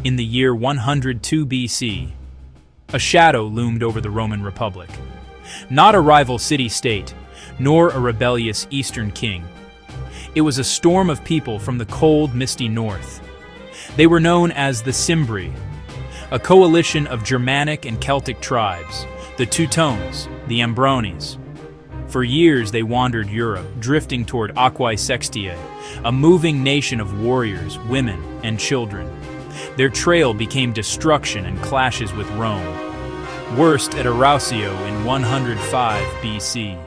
In the year 102 BC, a shadow loomed over the Roman Republic. Not a rival city-state, nor a rebellious eastern king. It was a storm of people from the cold, misty north. They were known as the Cimbri, a coalition of Germanic and Celtic tribes, the Teutones, the Ambrones. For years they wandered Europe, drifting toward Aquae Sextiae, a moving nation of warriors, women, and children. Their trail became destruction and clashes with Rome. Worst at Arausio in 105 BC.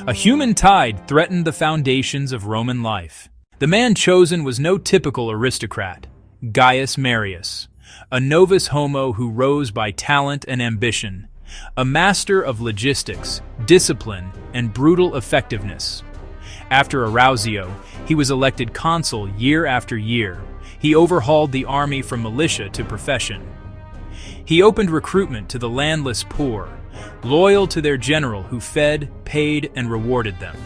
A human tide threatened the foundations of Roman life. The man chosen was no typical aristocrat, Gaius Marius, a novus homo who rose by talent and ambition, a master of logistics, discipline, and brutal effectiveness. After Arausio, he was elected consul year after year. He overhauled the army from militia to profession. He opened recruitment to the landless poor, loyal to their general who fed, paid, and rewarded them.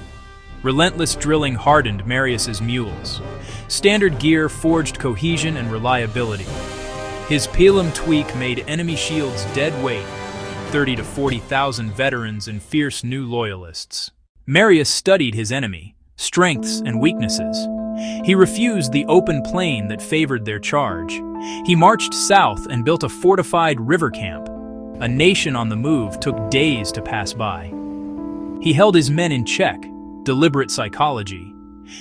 Relentless drilling hardened Marius's mules. Standard gear forged cohesion and reliability. His pilum tweak made enemy shields dead weight, 30 to 40,000 veterans and fierce new loyalists. Marius studied his enemy, strengths and weaknesses. He refused the open plain that favored their charge. He marched south and built a fortified river camp. A nation on the move took days to pass by. He held his men in check, deliberate psychology.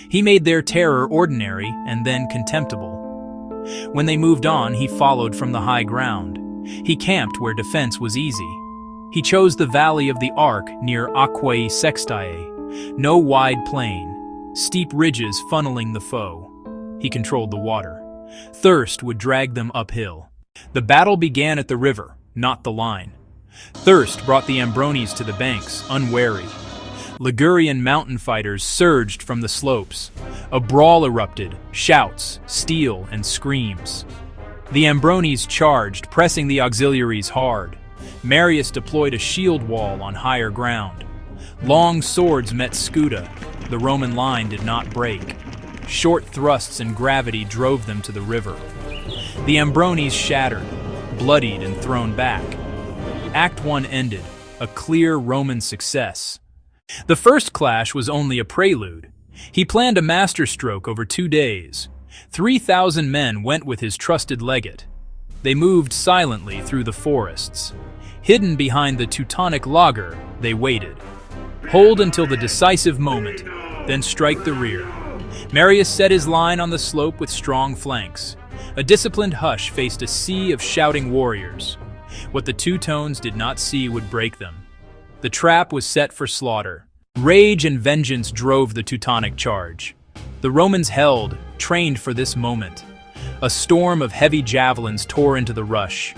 He made their terror ordinary and then contemptible. When they moved on, he followed from the high ground. He camped where defense was easy. He chose the valley of the Arc near Aquae Sextiae, no wide plain, steep ridges funneling the foe. He controlled the water. Thirst would drag them uphill. The battle began at the river, not the line. Thirst brought the Ambrones to the banks, unwary. Ligurian mountain fighters surged from the slopes. A brawl erupted, shouts, steel, and screams. The Ambrones charged, pressing the auxiliaries hard. Marius deployed a shield wall on higher ground. Long swords met scuda. The Roman line did not break. Short thrusts and gravity drove them to the river. The Ambrones shattered, bloodied and thrown back. Act 1 ended, a clear Roman success. The first clash was only a prelude. He planned a masterstroke over 2 days. 3,000 men went with his trusted legate. They moved silently through the forests. Hidden behind the Teutonic laager, they waited. Hold until the decisive moment, then strike the rear. Marius set his line on the slope with strong flanks. A disciplined hush faced a sea of shouting warriors. What the Teutones did not see would break them. The trap was set for slaughter. Rage and vengeance drove the Teutonic charge. The Romans held, trained for this moment. A storm of heavy javelins tore into the rush.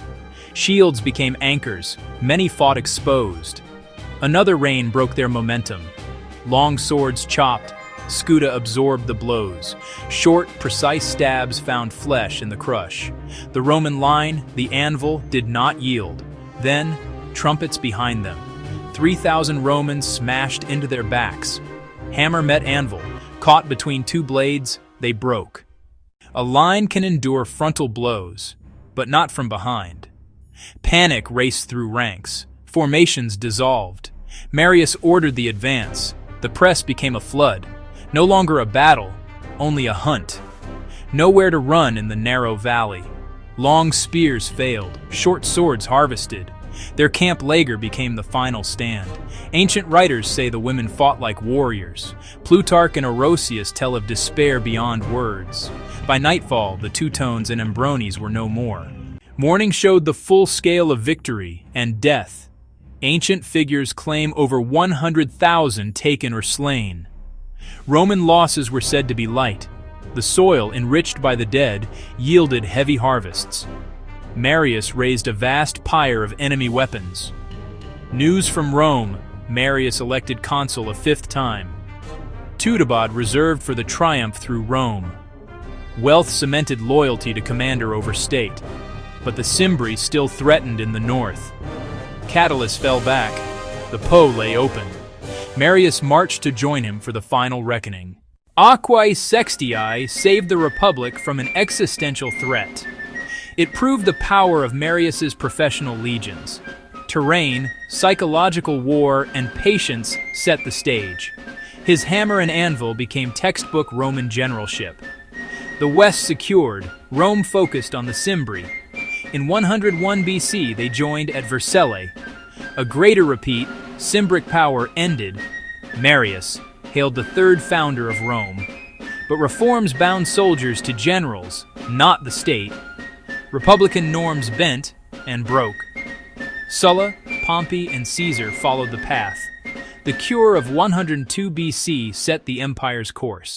Shields became anchors, many fought exposed. Another rain broke their momentum. Long swords chopped, scuda absorbed the blows. Short, precise stabs found flesh in the crush. The Roman line, the anvil, did not yield. Then, trumpets behind them. 3,000 Romans smashed into their backs. Hammer met anvil. Caught between two blades, they broke. A line can endure frontal blows, but not from behind. Panic raced through ranks. Formations dissolved. Marius ordered the advance. The press became a flood. No longer a battle, only a hunt. Nowhere to run in the narrow valley. Long spears failed, short swords harvested. Their camp lager became the final stand. Ancient writers say the women fought like warriors. Plutarch and Orosius tell of despair beyond words. By nightfall, the Teutones and Ambrones were no more. Morning showed the full scale of victory and death. Ancient figures claim over 100,000 taken or slain. Roman losses were said to be light. The soil, enriched by the dead, yielded heavy harvests. Marius raised a vast pyre of enemy weapons. News from Rome, Marius elected consul a 5th time. Teutobod reserved for the triumph through Rome. Wealth cemented loyalty to commander over state. But the Cimbri still threatened in the north. Catullus fell back. The Po lay open. Marius marched to join him for the final reckoning. Aquae Sextiae saved the Republic from an existential threat. It proved the power of Marius's professional legions. Terrain, psychological war, and patience set the stage. His hammer and anvil became textbook Roman generalship. The West secured, Rome focused on the Cimbri. In 101 BC, they joined at Vercellae. A greater repeat, Cimbric power ended. Marius, hailed the third founder of Rome. But reforms bound soldiers to generals, not the state. Republican norms bent and broke. Sulla, Pompey, and Caesar followed the path. The cure of 102 BC set the empire's course.